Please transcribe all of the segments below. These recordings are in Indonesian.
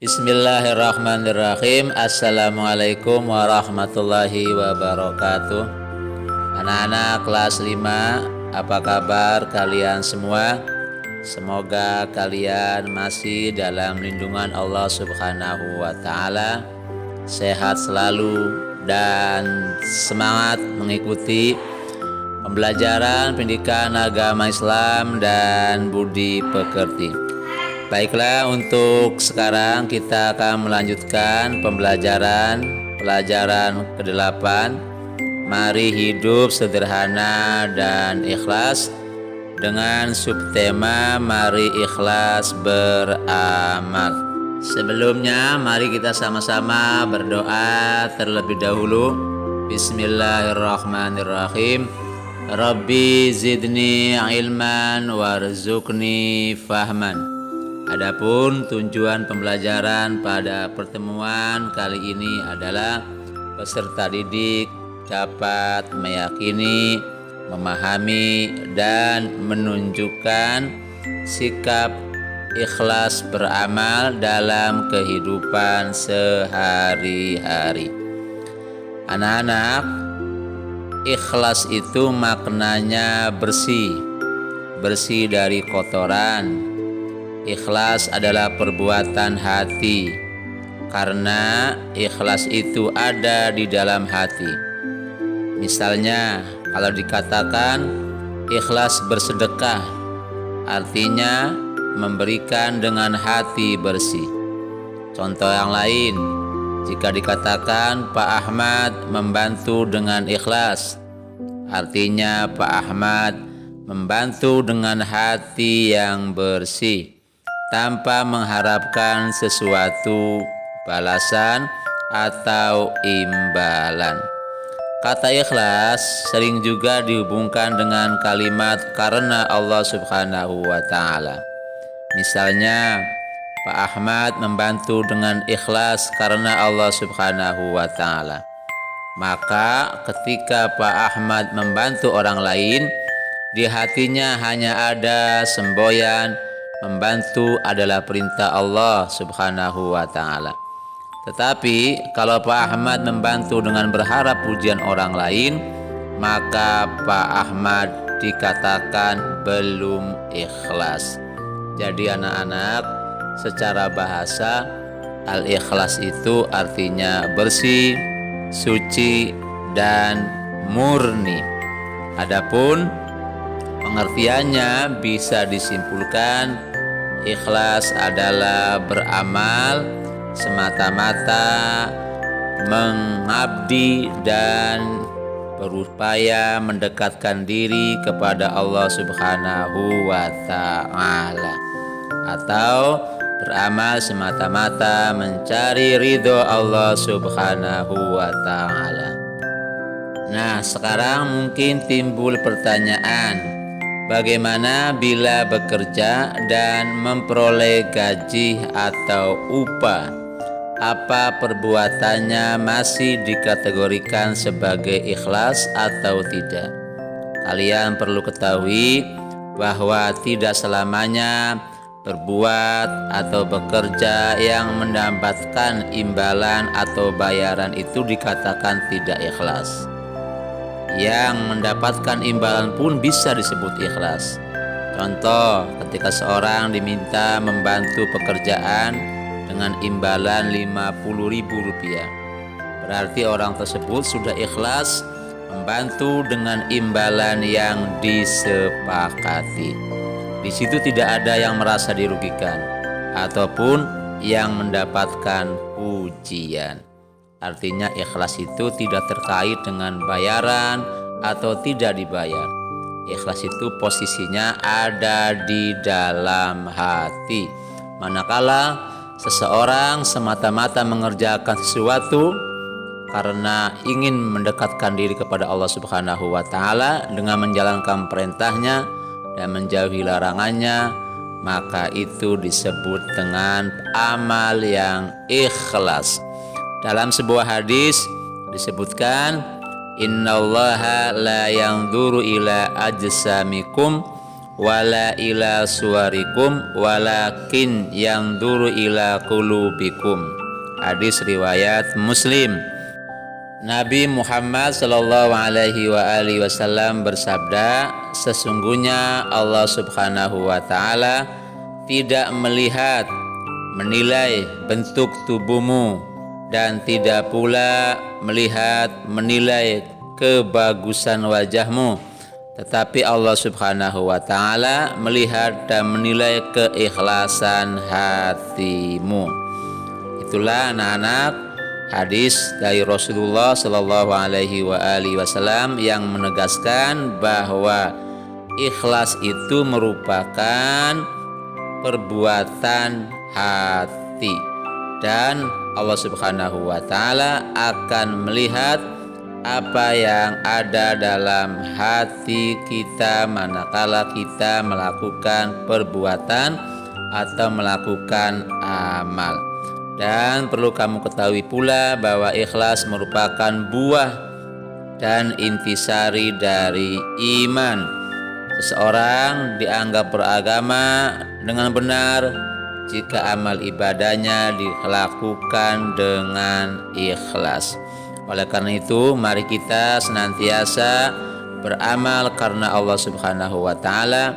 Bismillahirrahmanirrahim. Assalamualaikum warahmatullahi wabarakatuh. Anak-anak kelas 5, apa kabar kalian semua? Semoga kalian masih dalam lindungan Allah Subhanahu wa Ta'ala, sehat selalu dan semangat mengikuti pembelajaran pendidikan agama Islam dan budi pekerti. Baiklah, untuk sekarang kita akan melanjutkan pelajaran ke-8. Mari hidup sederhana dan ikhlas, dengan subtema mari ikhlas beramal. Sebelumnya mari kita sama-sama berdoa terlebih dahulu. Bismillahirrahmanirrahim. Rabbi zidni ilman warzuqni fahman. Adapun tujuan pembelajaran pada pertemuan kali ini adalah peserta didik dapat meyakini, memahami, dan menunjukkan sikap ikhlas beramal dalam kehidupan sehari-hari. Anak-anak, ikhlas itu maknanya bersih dari kotoran. Ikhlas adalah perbuatan hati, karena ikhlas itu ada di dalam hati. Misalnya, kalau dikatakan ikhlas bersedekah, artinya memberikan dengan hati bersih. Contoh yang lain, jika dikatakan Pak Ahmad membantu dengan ikhlas, artinya Pak Ahmad membantu dengan hati yang bersih, tanpa mengharapkan sesuatu balasan atau imbalan. Kata ikhlas sering juga dihubungkan dengan kalimat karena Allah Subhanahu wa Ta'ala. Misalnya, Pak Ahmad membantu dengan ikhlas karena Allah Subhanahu wa Ta'ala. Maka ketika Pak Ahmad membantu orang lain, di hatinya hanya ada semboyan membantu adalah perintah Allah Subhanahu wa Ta'ala. Tetapi kalau Pak Ahmad membantu dengan berharap pujian orang lain, maka Pak Ahmad dikatakan belum ikhlas. Jadi anak-anak, secara bahasa al-ikhlas itu artinya bersih, suci, dan murni. Adapun pengertiannya bisa disimpulkan ikhlas adalah beramal semata-mata mengabdi dan berupaya mendekatkan diri kepada Allah Subhanahu wa Ta'ala, atau beramal semata-mata mencari ridho Allah Subhanahu wa Ta'ala. Nah, sekarang mungkin timbul pertanyaan, bagaimana bila bekerja dan memperoleh gaji atau upah? Apa perbuatannya masih dikategorikan sebagai ikhlas atau tidak? Kalian perlu ketahui bahwa tidak selamanya berbuat atau bekerja yang mendapatkan imbalan atau bayaran itu dikatakan tidak ikhlas. Yang mendapatkan imbalan pun bisa disebut ikhlas. Contoh, ketika seorang diminta membantu pekerjaan dengan imbalan Rp50.000, berarti orang tersebut sudah ikhlas membantu dengan imbalan yang disepakati. Di situ tidak ada yang merasa dirugikan ataupun yang mendapatkan pujian. Artinya ikhlas itu tidak terkait dengan bayaran atau tidak dibayar. Ikhlas itu posisinya ada di dalam hati. Manakala seseorang semata-mata mengerjakan sesuatu karena ingin mendekatkan diri kepada Allah Subhanahu wa Ta'ala dengan menjalankan perintahnya dan menjauhi larangannya, maka itu disebut dengan amal yang ikhlas. Dalam sebuah hadis disebutkan, innallaha la yanzuru ila ajsamikum wala ila suwarikum walakin yanzuru ila qulubikum. Hadis riwayat Muslim. Nabi Muhammad sallallahu alaihi wasallam bersabda, sesungguhnya Allah Subhanahu wa taala tidak melihat, menilai bentuk tubuhmu dan tidak pula melihat, menilai kebagusan wajahmu, tetapi Allah Subhanahu wa taala melihat dan menilai keikhlasan hatimu. Itulah anak-anak hadis dari Rasulullah Shallallahu Alaihi Wasallam yang menegaskan bahwa ikhlas itu merupakan perbuatan hati dan Allah Subhanahu wa taala akan melihat apa yang ada dalam hati kita manakala kita melakukan perbuatan atau melakukan amal. Dan perlu kamu ketahui pula bahwa ikhlas merupakan buah dan intisari dari iman. Seseorang dianggap beragama dengan benar jika amal ibadahnya dilakukan dengan ikhlas. Oleh karena itu, mari kita senantiasa beramal karena Allah Subhanahu wa taala,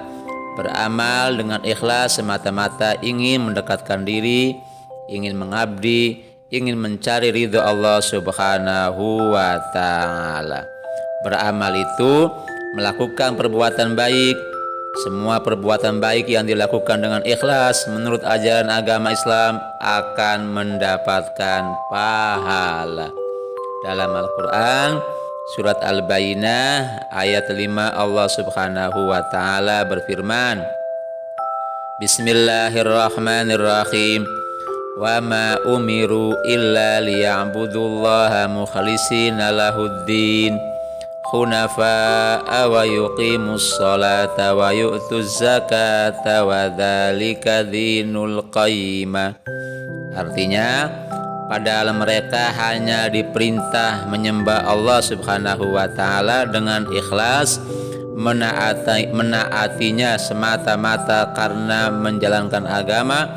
beramal dengan ikhlas semata-mata ingin mendekatkan diri, ingin mengabdi, ingin mencari ridho Allah Subhanahu wa ta'ala. Beramal itu melakukan perbuatan baik. Semua perbuatan baik yang dilakukan dengan ikhlas menurut ajaran agama Islam akan mendapatkan pahala. Dalam Al-Quran surat Al-Bayyinah ayat 5 Allah Subhanahu wa ta'ala berfirman, Bismillahirrahmanirrahim. Wa ma umiru illa liya'budullaha mukhlishina lahuddin hunafa'a wa yuqimus sholata wa yu'tuz zakata wa dzalika dinul qayyimah. Artinya, padahal mereka hanya diperintah menyembah Allah Subhanahu wa taala dengan ikhlas, menaatinya semata-mata karena menjalankan agama,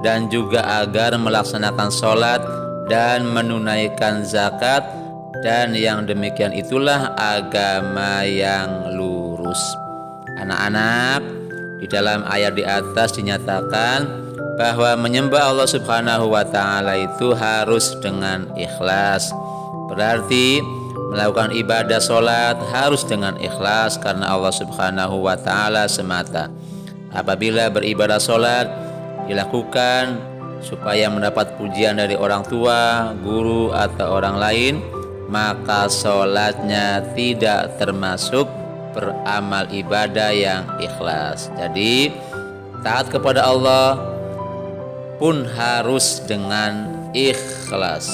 dan juga agar melaksanakan sholat dan menunaikan zakat, dan yang demikian itulah agama yang lurus. Anak-anak, di dalam ayat di atas dinyatakan bahwa menyembah Allah Subhanahu wa taala itu harus dengan ikhlas. Berarti melakukan ibadah sholat harus dengan ikhlas karena Allah Subhanahu wa taala semata. Apabila beribadah sholat dilakukan supaya mendapat pujian dari orang tua, guru, atau orang lain, maka sholatnya tidak termasuk beramal ibadah yang ikhlas. Jadi taat kepada Allah pun harus dengan ikhlas.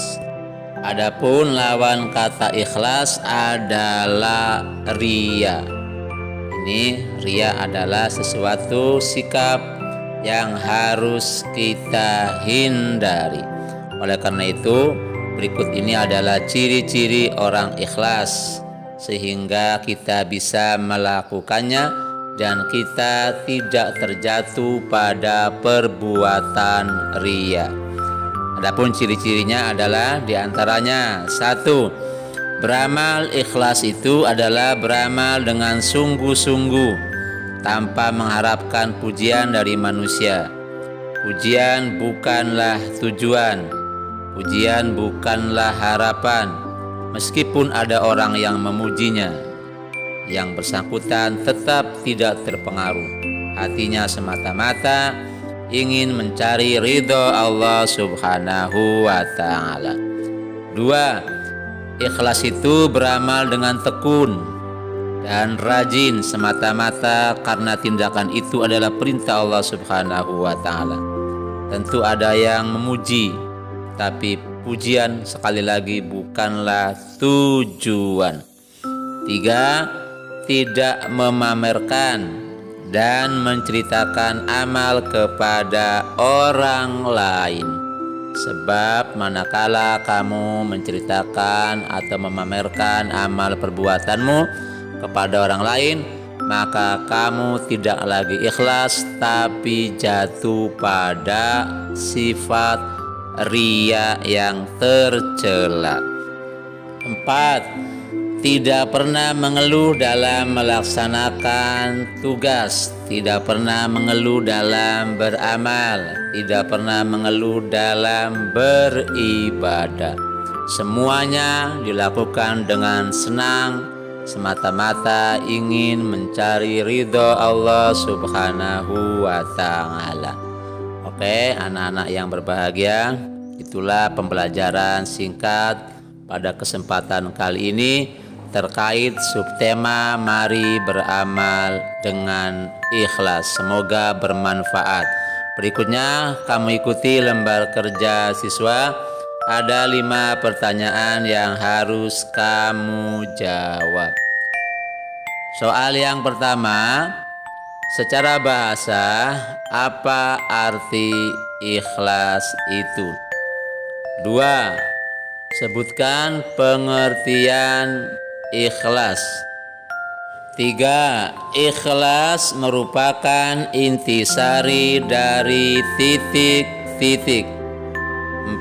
Adapun lawan kata ikhlas adalah riya. Ini riya adalah sesuatu sikap yang harus kita hindari. Oleh karena itu, berikut ini adalah ciri-ciri orang ikhlas sehingga kita bisa melakukannya dan kita tidak terjatuh pada perbuatan riya. Adapun ciri-cirinya adalah diantaranya: 1. Beramal ikhlas itu adalah beramal dengan sungguh-sungguh tanpa mengharapkan pujian dari manusia. Pujian bukanlah tujuan, pujian bukanlah harapan. Meskipun ada orang yang memujinya, yang bersangkutan tetap tidak terpengaruh. Hatinya semata-mata ingin mencari ridho Allah Subhanahu wa ta'ala. 2. Ikhlas itu beramal dengan tekun dan rajin semata-mata karena tindakan itu adalah perintah Allah Subhanahu wa ta'ala. Tentu ada yang memuji, tapi pujian sekali lagi bukanlah tujuan. 3. Tidak memamerkan dan menceritakan amal kepada orang lain. Sebab manakala kamu menceritakan atau memamerkan amal perbuatanmu kepada orang lain, maka kamu tidak lagi ikhlas tapi jatuh pada sifat riya yang tercela. 4. Tidak pernah mengeluh dalam melaksanakan tugas, tidak pernah mengeluh dalam beramal, tidak pernah mengeluh dalam beribadah. Semuanya dilakukan dengan senang, semata-mata ingin mencari ridho Allah Subhanahu wa Ta'ala. Oke, anak-anak yang berbahagia, itulah pembelajaran singkat pada kesempatan kali ini terkait subtema mari beramal dengan ikhlas. Semoga bermanfaat. Berikutnya kamu ikuti lembar kerja siswa. Ada 5 pertanyaan yang harus kamu jawab. Soal yang pertama, secara bahasa apa arti ikhlas itu? 2. Sebutkan pengertian ikhlas. 3. Ikhlas merupakan intisari dari titik-titik.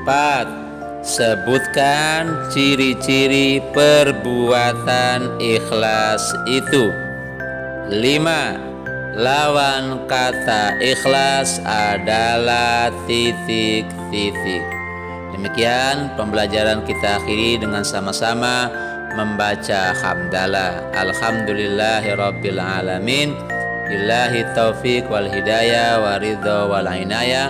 4. Sebutkan ciri-ciri perbuatan ikhlas itu. 5. Lawan kata ikhlas adalah titik-titik. Demikian pembelajaran kita akhiri dengan sama-sama membaca hamdalah. Alhamdulillahirabbil alamin. Billahi taufiq wal hidayah wa ridha wal inayah.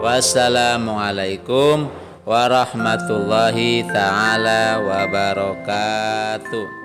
Wassalamualaikum warahmatullahi taala wabarakatuh.